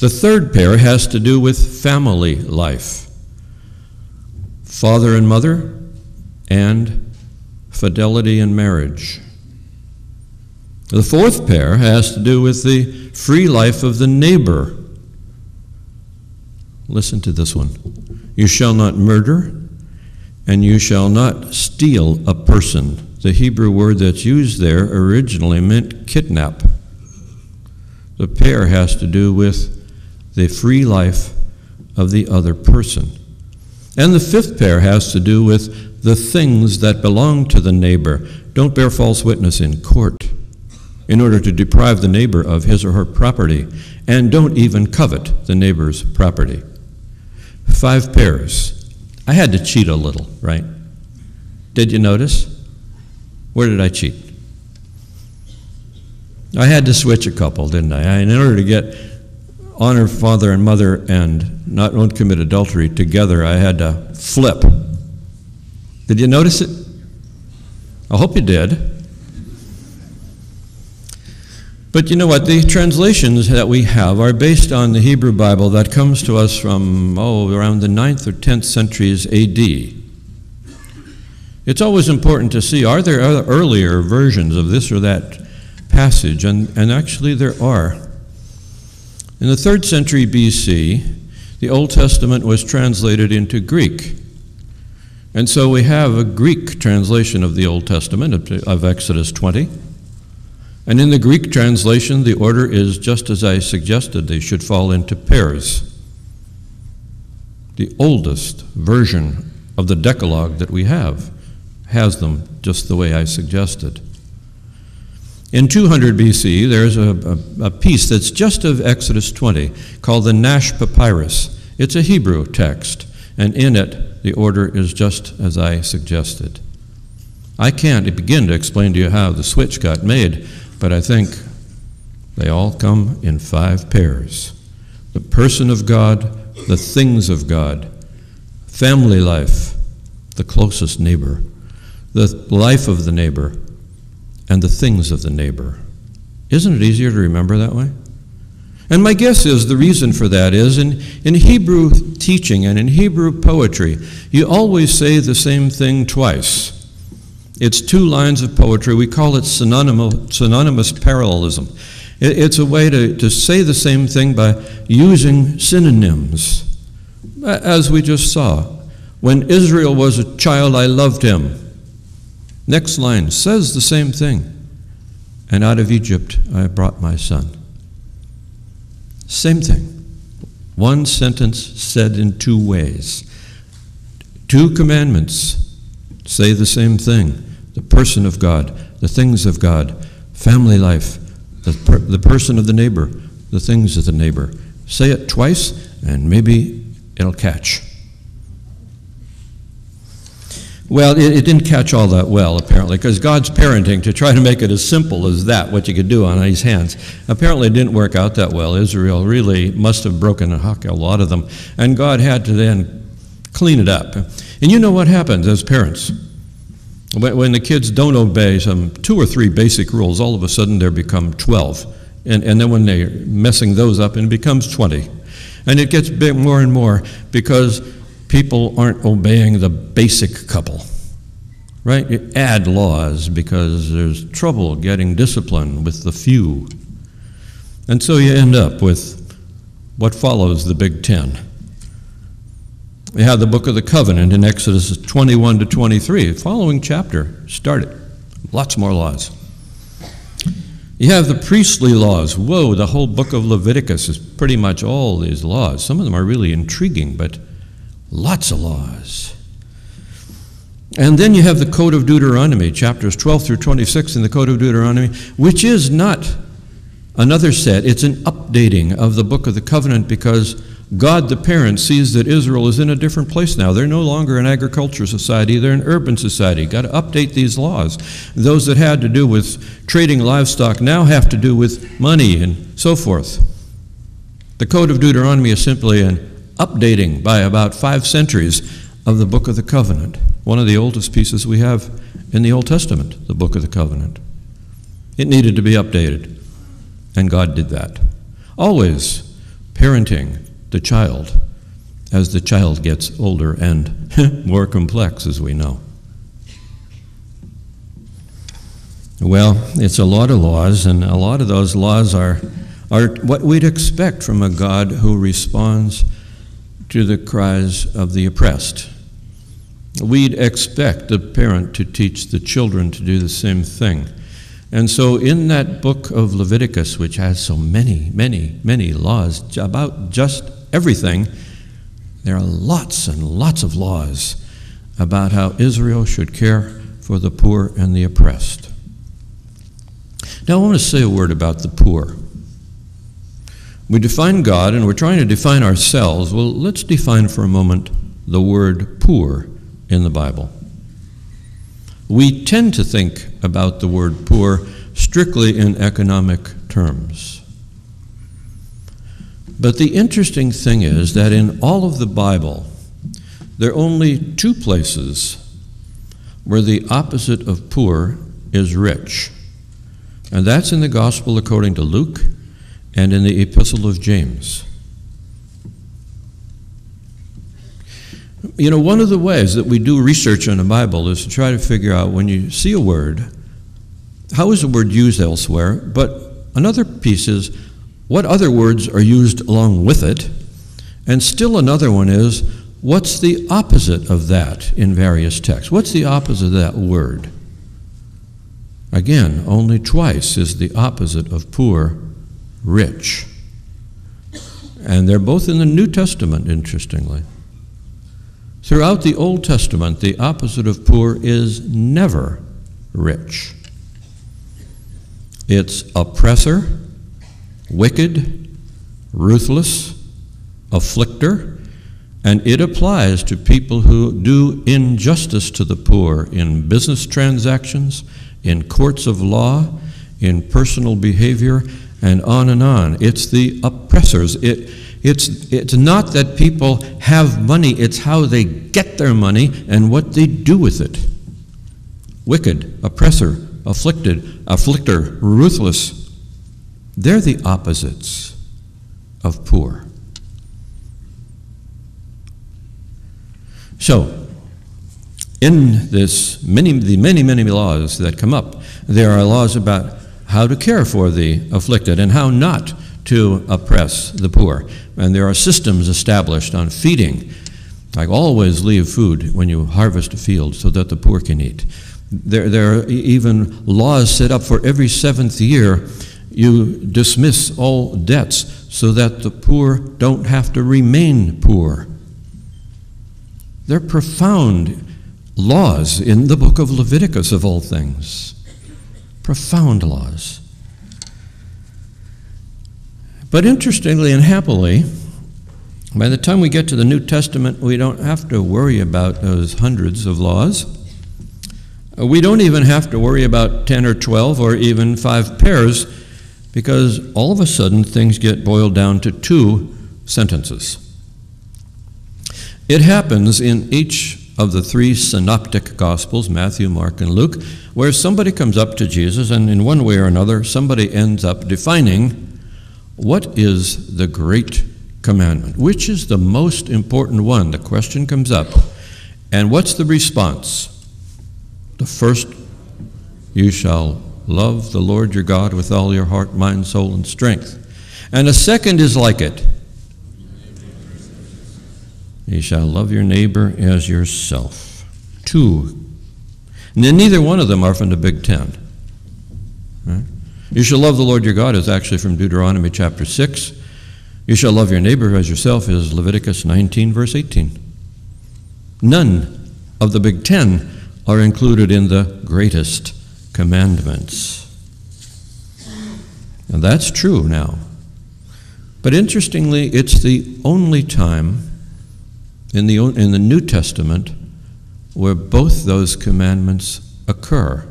The third pair has to do with family life. Father and mother, and fidelity in marriage. The fourth pair has to do with the free life of the neighbor. Listen to this one. You shall not murder, and you shall not steal a person. The Hebrew word that's used there originally meant kidnap. The pair has to do with the free life of the other person. And the fifth pair has to do with the things that belong to the neighbor. Don't bear false witness in court in order to deprive the neighbor of his or her property, and don't even covet the neighbor's property. 5 pairs. I had to cheat a little, right? Did you notice? Where did I cheat? I had to switch a couple, didn't I? In order to get honor father and mother and not won't commit adultery together, I had to flip. Did you notice it? I hope you did. But you know what? The translations that we have are based on the Hebrew Bible that comes to us from, around the 9th or 10th centuries A.D. It's always important to see, are there other earlier versions of this or that passage? And actually there are. In the 3rd century B.C., the Old Testament was translated into Greek. And so we have a Greek translation of the Old Testament, of Exodus 20. And in the Greek translation, the order is just as I suggested. They should fall into pairs. The oldest version of the Decalogue that we have has them just the way I suggested. In 200 BC, there's a piece that's just of Exodus 20 called the Nash Papyrus. It's a Hebrew text, and in it, the order is just as I suggested. I can't begin to explain to you how the switch got made, but I think they all come in 5 pairs. The person of God, the things of God, family life, the closest neighbor, the life of the neighbor, and the things of the neighbor. Isn't it easier to remember that way? And my guess is the reason for that is in Hebrew teaching and in Hebrew poetry, you always say the same thing twice. It's 2 lines of poetry. We call it synonymous parallelism. It's a way to say the same thing by using synonyms. As we just saw, when Israel was a child, I loved him. Next line says the same thing. And out of Egypt I brought my son. Same thing. One sentence said in 2 ways. 2 commandments say the same thing. The person of God, the things of God, family life, the person of the neighbor, the things of the neighbor. Say it twice, and maybe it'll catch. Well, it didn't catch all that well, apparently, because God's parenting to try to make it as simple as that, what you could do on his hands, apparently didn't work out that well. Israel really must have broken a lot of them, and God had to then clean it up. And you know what happens as parents? When the kids don't obey some 2 or 3 basic rules, all of a sudden there become 12. And then when they're messing those up, it becomes 20. And it gets big more and more because people aren't obeying the basic couple, right? You add laws because there's trouble getting discipline with the few. And so you end up with what follows the Big Ten. We have the book of the covenant in Exodus 21 to 23. The following chapter started. Lots more laws. You have the priestly laws. Whoa, the whole book of Leviticus is pretty much all these laws. Some of them are really intriguing, but lots of laws. And then you have the Code of Deuteronomy, chapters 12 through 26 in the Code of Deuteronomy, which is not another set. It's an updating of the book of the covenant because God, the parent, sees that Israel is in a different place now. They're no longer an agriculture society. They're an urban society. Got to update these laws. Those that had to do with trading livestock now have to do with money and so forth. The Code of Deuteronomy is simply an updating by about 5 centuries of the Book of the Covenant, one of the oldest pieces we have in the Old Testament, the Book of the Covenant. It needed to be updated, and God did that. Always parenting the child as the child gets older and more complex, as we know. Well, it's a lot of laws, and a lot of those laws are what we'd expect from a God who responds to the cries of the oppressed. We'd expect the parent to teach the children to do the same thing. And so in that book of Leviticus, which has so many, many, many laws about just everything, there are lots and lots of laws about how Israel should care for the poor and the oppressed. Now I want to say a word about the poor. We define God and we're trying to define ourselves. Well, let's define for a moment the word poor in the Bible. We tend to think about the word poor strictly in economic terms. But the interesting thing is that in all of the Bible, there are only two places where the opposite of poor is rich. And that's in the Gospel according to Luke and in the Epistle of James. You know, one of the ways that we do research on the Bible is to try to figure out, when you see a word, how is the word used elsewhere? But another piece is, what other words are used along with it? And still another one is, what's the opposite of that in various texts? What's the opposite of that word? Again, only twice is the opposite of poor rich. And they're both in the New Testament, interestingly. Throughout the Old Testament, the opposite of poor is never rich. It's oppressor, wicked, ruthless, afflictor, and it applies to people who do injustice to the poor in business transactions, in courts of law, in personal behavior, and on and on. It's the oppressors. It's not that people have money, it's how they get their money and what they do with it. Wicked, oppressor, afflicted, afflictor, ruthless. They're the opposites of poor. So, in the many laws that come up, there are laws about how to care for the afflicted and how not to oppress the poor. And there are systems established on feeding, like always leave food when you harvest a field so that the poor can eat. There are even laws set up for every 7th year. You dismiss all debts so that the poor don't have to remain poor. They're profound laws in the book of Leviticus, of all things. Profound laws. But interestingly and happily, by the time we get to the New Testament, we don't have to worry about those hundreds of laws. We don't even have to worry about 10 or 12 or even 5 pairs, because all of a sudden things get boiled down to 2 sentences. It happens in each of the 3 synoptic Gospels, Matthew, Mark, and Luke, where somebody comes up to Jesus, and in one way or another, somebody ends up defining what is the great commandment? Which is the most important one? The question comes up. And what's the response? The first, you shall love the Lord your God with all your heart, mind, soul, and strength. And the second is like it. You shall love your neighbor as yourself. 2. And then neither one of them are from the Big Ten. Right? You shall love the Lord your God is actually from Deuteronomy chapter 6. You shall love your neighbor as yourself is Leviticus 19, verse 18. None of the Big Ten are included in the greatest commandments. And that's true now. But interestingly, it's the only time in the New Testament where both those commandments occur.